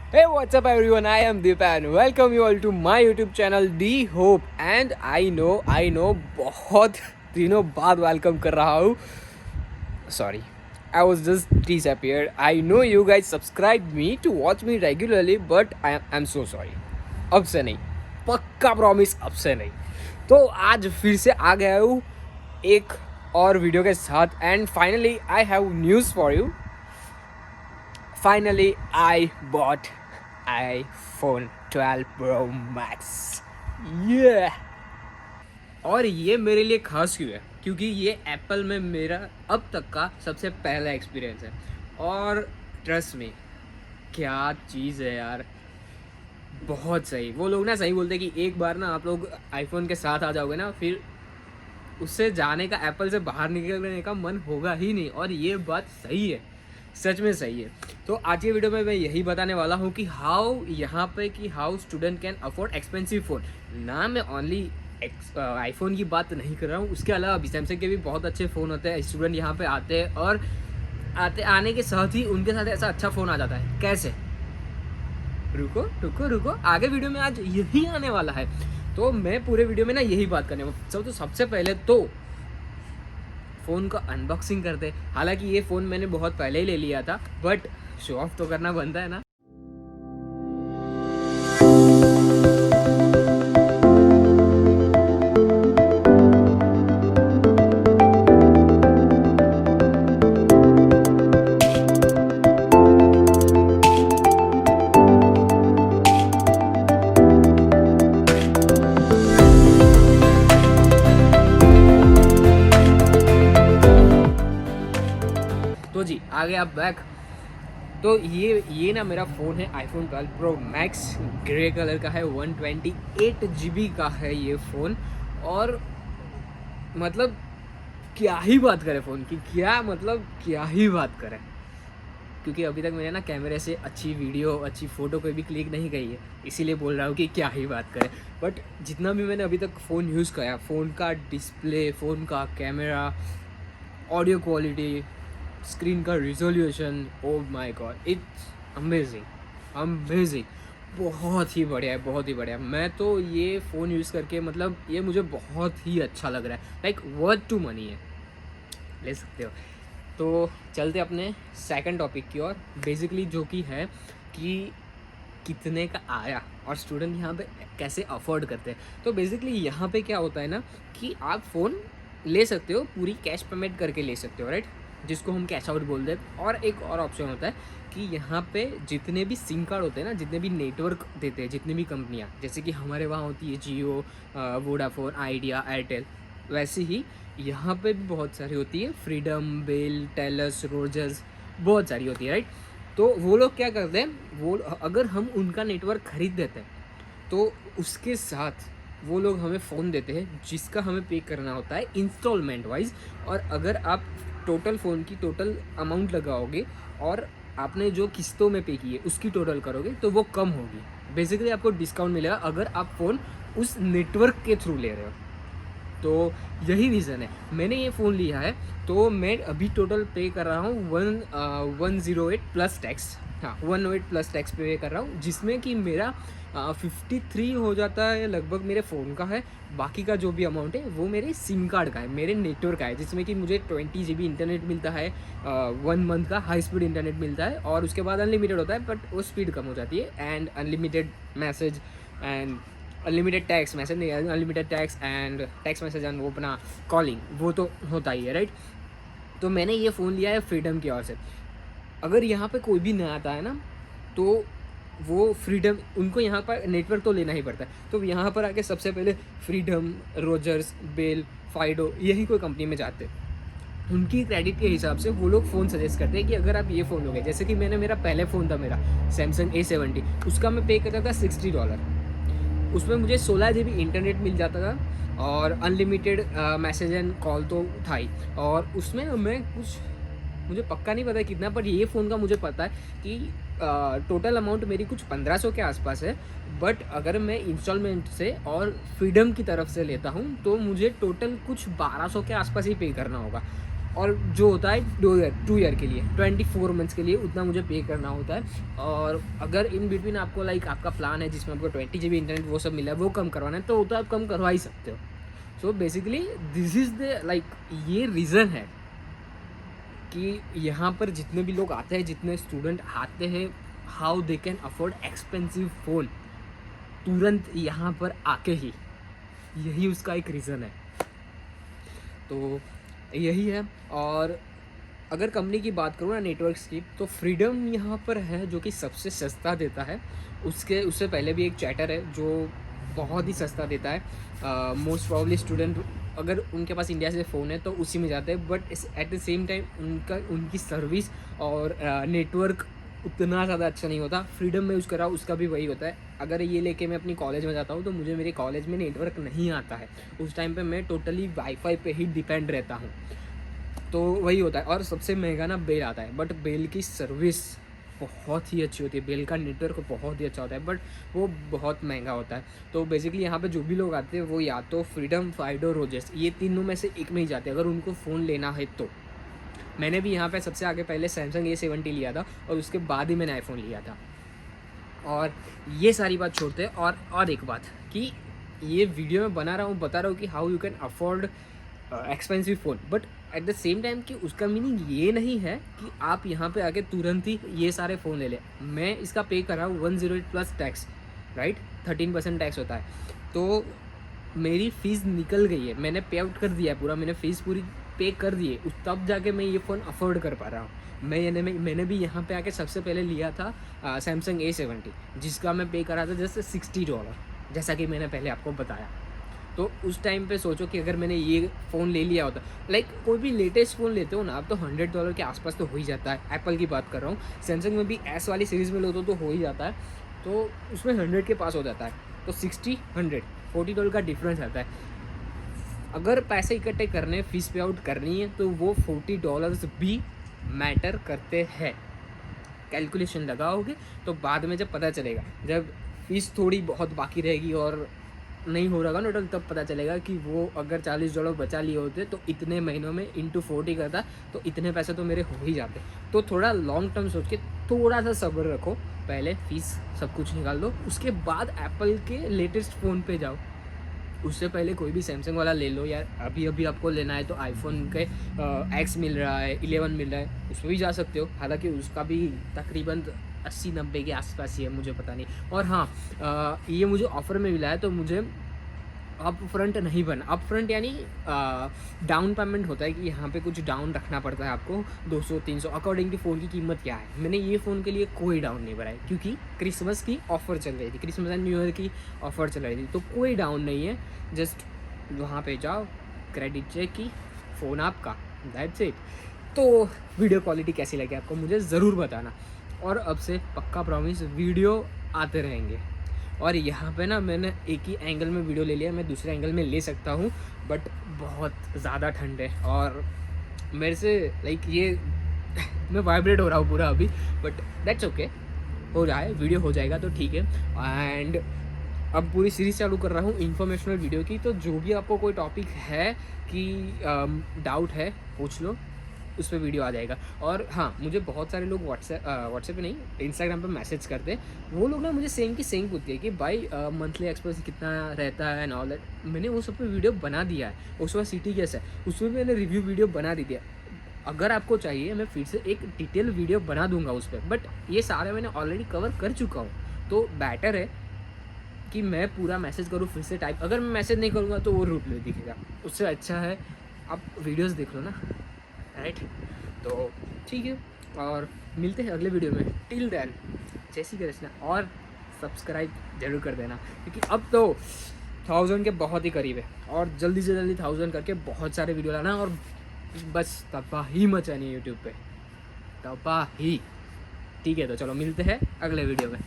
Hey, what's up everyone? I am Deep and welcome you all to my YouTube channel D Hope. And I know बहुत दिनों बाद welcome कर रहा हूँ. Sorry, I was just disappeared. I know you guys subscribe me to watch me regularly, but I'm so sorry. अब से नहीं, पक्का प्रॉमिस अब से नहीं. तो आज फिर से आ गया हूँ एक और वीडियो के साथ. And finally I have news for you. Finally, I bought iPhone 12 Pro Max. Yeah! और ये मेरे लिए खास क्यों है? क्योंकि ये एप्पल में मेरा अब तक का सबसे पहला एक्सपीरियंस है. और ट्रस्ट में क्या चीज़ है यार, बहुत सही. वो लोग ना सही बोलते हैं कि एक बार ना आप लोग आईफोन के साथ आ जाओगे ना, फिर उससे जाने का, एप्पल से बाहर निकलने का मन होगा ही नहीं. और ये बात सही है, सच में सही है. तो आज के वीडियो में मैं यही बताने वाला हूँ कि how student can afford expensive phone. ना मैं ओनली आईफोन की बात नहीं कर रहा हूँ, उसके अलावा भी सैमसंग के भी बहुत अच्छे फ़ोन होते हैं. स्टूडेंट यहाँ पे आते हैं और आने के साथ ही उनके साथ ऐसा अच्छा फ़ोन आ जाता है. कैसे? रुको रुको रुको, आगे वीडियो में आज यही आने वाला है. तो मैं पूरे वीडियो में ना यही बात करने वाला. तो सबसे पहले तो फ़ोन का अनबॉक्सिंग करते. हालांकि ये फ़ोन मैंने बहुत पहले ही ले लिया था, बट शो ऑफ तो करना बनता है ना. तो जी आ गया बैक. तो ये ना मेरा फ़ोन है iPhone 12 pro max. Grey colour का है, 128 GB का है ये फ़ोन. और मतलब क्या ही बात करें फ़ोन की, क्या ही बात करें. क्योंकि अभी तक मैंने ना कैमरे से अच्छी वीडियो, अच्छी फ़ोटो कोई भी क्लिक नहीं करी है, इसीलिए बोल रहा हूँ कि क्या ही बात करें. बट जितना भी मैंने अभी तक फ़ोन यूज़ किया, फ़ोन का डिस्प्ले, फ़ोन का कैमरा, ऑडियो क्वालिटी, स्क्रीन का resolution, oh my God, it's amazing amazing. बहुत ही बढ़िया है, बहुत ही बढ़िया. मैं तो ये फ़ोन यूज़ करके मतलब ये मुझे बहुत ही अच्छा लग रहा है. लाइक वर्थ टू मनी है, ले सकते हो. तो चलते अपने सेकंड टॉपिक की ओर. बेसिकली जो कि है कि कितने का आया और स्टूडेंट यहाँ पे कैसे अफोर्ड करते हैं. तो बेसिकली यहाँ पे क्या होता है ना कि आप फ़ोन ले सकते हो, पूरी कैश पेमेंट करके ले सकते हो, राइट, जिसको हम कैश आउट बोलते हैं. और एक और ऑप्शन होता है कि यहाँ पे जितने भी सिम कार्ड होते हैं ना, जितने भी नेटवर्क देते हैं, जितनी भी कंपनियाँ, जैसे कि हमारे वहाँ होती है जियो, वोडाफोन, आइडिया, एयरटेल, वैसे ही यहाँ पे भी बहुत सारी होती है. फ्रीडम, बेल, टेलस, रोजर्स, बहुत सारी होती है, राइट. तो वो लोग क्या करते हैं, वो अगर हम उनका नेटवर्क खरीद देते हैं तो उसके साथ वो लोग हमें फ़ोन देते हैं जिसका हमें पे करना होता है इंस्टॉलमेंट वाइज. और अगर आप टोटल फ़ोन की टोटल अमाउंट लगाओगे और आपने जो किस्तों में पे की है उसकी टोटल करोगे तो वो कम होगी. बेसिकली आपको डिस्काउंट मिलेगा अगर आप फ़ोन उस नेटवर्क के थ्रू ले रहे हो. तो यही रीज़न है मैंने ये फ़ोन लिया है. तो मैं अभी टोटल पे कर रहा हूँ 108 प्लस टैक्स. हाँ, 108 प्लस टैक्स पे कर रहा हूँ, जिसमें कि मेरा 53 हो जाता है लगभग मेरे फ़ोन का है. बाकी का जो भी अमाउंट है वो मेरे सिम कार्ड का है, मेरे नेटवर्क का है, जिसमें कि मुझे 20 GB इंटरनेट मिलता है, 1 मंथ का हाई स्पीड इंटरनेट मिलता है. और उसके बाद अनलिमिटेड होता है, बट वो स्पीड कम हो जाती है. And unlimited message and unlimited text message नहीं, unlimited text and text message and वो अपना कॉलिंग, वो तो होता ही है, राइट. तो मैंने ये फ़ोन लिया है फ्रीडम की ओर से. अगर यहाँ पे कोई भी नया आता है ना तो वो फ्रीडम, उनको यहाँ पर नेटवर्क तो लेना ही पड़ता है. तो यहाँ पर आके सबसे पहले फ्रीडम, रोजर्स, बेल, फाइडो, यही कोई कंपनी में जाते हैं. उनकी क्रेडिट के हिसाब से वो लोग फ़ोन सजेस्ट करते हैं कि अगर आप ये फ़ोन लोगे, जैसे कि मेरा पहले फ़ोन था, मेरा सैमसंग A70, उसका मैं पे करता था $60. उसमें मुझे 16 GB इंटरनेट मिल जाता था और अनलिमिटेड मैसेज एंड कॉल तो था ही. और उसमें मैं कुछ, मुझे पक्का नहीं पता कितना, पर ये फ़ोन का मुझे पता है कि टोटल अमाउंट मेरी कुछ 1500 के आसपास है. बट अगर मैं इंस्टॉलमेंट से और फ्रीडम की तरफ से लेता हूँ तो मुझे टोटल कुछ 1200 के आसपास ही पे करना होगा. और जो होता है 2 ईयर के लिए 24 मंथ्स के लिए उतना मुझे पे करना होता है। और अगर इन बिटवीन आपको लाइक आपका प्लान है जिसमें आपको 20 GB इंटरनेट वो सब मिला है वो कम करवाना है तो वो तो आप कम करवा ही सकते हो। So basically this is the like ये रीज़न है कि यहाँ पर जितने भी लोग आते हैं, जितने स्टूडेंट आते हैं, how they can afford expensive phone तुरंत यहाँ पर आके ही, यही उसका एक रीज़न है। तो यही है। और अगर कंपनी की बात करूँ ना नेटवर्क्स की, तो फ्रीडम यहाँ पर है जो कि सबसे सस्ता देता है। उससे पहले भी एक चैटर है जो बहुत ही सस्ता देता है। मोस्ट प्रॉब्ली स्टूडेंट अगर उनके पास इंडिया से फ़ोन है तो उसी में जाते हैं, but at the same time उनकी सर्विस और नेटवर्क उतना ज़्यादा अच्छा नहीं होता। फ्रीडम में यूज़ करा उसका भी वही होता है। अगर ये लेके मैं अपनी कॉलेज में जाता हूँ तो मुझे मेरे कॉलेज में नेटवर्क नहीं आता है, उस टाइम पे मैं टोटली वाईफाई पे ही डिपेंड रहता हूँ। तो वही होता है। और सबसे महंगा ना बेल आता है, बट बेल की सर्विस बहुत ही अच्छी होती है, बेल का नेटवर्क बहुत ही अच्छा होता है, बट वो बहुत महंगा होता है। तो बेसिकली यहाँ पे जो भी लोग आते हैं वो या तो फ्रीडम, फाइडो, रोजेस, ये तीनों में से एक में ही जाते हैं अगर उनको फ़ोन लेना है तो। मैंने भी यहाँ पे सबसे आगे पहले सैमसंग A70 लिया था और उसके बाद ही मैंने आईफोन लिया था। और ये सारी बात छोड़ते हैं। और एक बात कि ये वीडियो में बना रहा हूँ, बता रहा हूँ कि how you can afford expensive phone, but at the same time कि उसका मीनिंग ये नहीं है कि आप यहाँ पे आके तुरंत ही ये सारे फ़ोन ले लें। मैं इसका पे कर रहा हूँ 108 प्लस टैक्स, राइट, 13% टैक्स होता है। तो मेरी फ़ीस निकल गई है, मैंने पे आउट कर दिया है पूरा, मैंने फ़ीस पूरी पे कर दी है, तब जाके मैं ये फ़ोन अफोर्ड कर पा रहा हूँ। मैंने भी यहाँ पे आके सबसे पहले लिया था सैमसंग A70, जिसका मैं पे करा था जस्ट $60, जैसा कि मैंने पहले आपको बताया। तो उस टाइम पे सोचो कि अगर मैंने ये फ़ोन ले लिया होता, लाइक कोई भी लेटेस्ट फ़ोन लेते हो ना आप तो $100 के आसपास तो हो ही जाता है। एप्पल की बात कर रहा हूँ, सैमसंग में भी एस वाली सीरीज़ में लो तो हो ही जाता है, तो उसमें 100 के पास हो जाता है। तो 60 100 $40 का डिफरेंस आता है। अगर पैसे इकट्ठे करने, फीस पे आउट करनी है तो वो $40 भी मैटर करते हैं। कैलकुलेशन लगाओगे तो बाद में जब पता चलेगा, जब फीस थोड़ी बहुत बाकी रहेगी और नहीं हो रहा ना टोटल, तब पता चलेगा कि वो अगर $40 बचा लिए होते तो इतने महीनों में इंटू 40 करता तो इतने पैसे तो मेरे हो ही जाते। तो थोड़ा लॉन्ग टर्म सोच के थोड़ा सा सब्र रखो, पहले फीस सब कुछ निकाल दो, उसके बाद एप्पल के लेटेस्ट फ़ोन पे जाओ। उससे पहले कोई भी सैमसंग वाला ले लो यार। अभी आपको लेना है तो आईफोन के X मिल रहा है, 11 मिल रहा है, उसमें भी जा सकते हो। हालांकि उसका भी तकरीबन 80-90 के आसपास ही है, मुझे पता नहीं। और हाँ, ये मुझे ऑफ़र में मिला है तो मुझे अप फ्रंट नहीं बना। अप फ्रंट यानी डाउन पेमेंट होता है कि यहाँ पे कुछ डाउन रखना पड़ता है आपको 200-300 अकॉर्डिंग टू फ़ोन की कीमत क्या है। मैंने ये फ़ोन के लिए कोई डाउन नहीं भरा है क्योंकि क्रिसमस की ऑफ़र चल रही थी, क्रिसमस एंड न्यू ईयर की ऑफ़र चल रही थी, तो कोई डाउन नहीं है। जस्ट वहाँ पे जाओ, क्रेडिट चेक की, फ़ोन आपका, दैट्स इट। तो वीडियो क्वालिटी कैसी लगी आपको मुझे ज़रूर बताना। और अब से पक्का प्रॉमिस वीडियो आते रहेंगे। और यहाँ पे ना मैंने एक ही एंगल में वीडियो ले लिया, मैं दूसरे एंगल में ले सकता हूँ, बट बहुत ज़्यादा ठंड है और मेरे से लाइक ये मैं वाइब्रेट हो रहा हूँ पूरा अभी, बट दैट्स ओके, हो रहा है, वीडियो हो जाएगा तो ठीक है। एंड अब पूरी सीरीज़ चालू कर रहा हूँ इन्फॉर्मेशनल वीडियो की, तो जो भी आपको कोई टॉपिक है कि डाउट है पूछ लो, उस पर वीडियो आ जाएगा। और हाँ, मुझे बहुत सारे लोग व्हाट्सएप पे नहीं, इंस्टाग्राम पे मैसेज करते हैं। वो लोग ना मुझे सेम की सेम पूछते हैं कि भाई मंथली एक्सपेंस कितना रहता है एंड ऑल दैट। मैंने वो सब पे वीडियो बना दिया है। उसके बाद सिटी गैस है, उसमें मैंने रिव्यू वीडियो बना दी है। अगर आपको चाहिए मैं फिर से एक डिटेल वीडियो बना दूंगा उस पर, बट ये सारे मैंने ऑलरेडी कवर कर चुका हूँ। तो बेटर है कि मैं पूरा मैसेज करूँ फिर से टाइप। अगर मैं मैसेज नहीं करूँगा तो वो रूट में दिखेगा, उससे अच्छा है आप वीडियोज़ देख लो ना, राइट। तो ठीक है, और मिलते हैं अगले वीडियो में। टिल देन जय श्री कृष्ण, और सब्सक्राइब जरूर कर देना क्योंकि अब तो 1000 के बहुत ही करीब है और जल्दी से जल्दी 1000 करके बहुत सारे वीडियो लाना और बस तबाही मचानी है यूट्यूब पे, तबाही। ठीक है, तो चलो मिलते हैं अगले वीडियो में।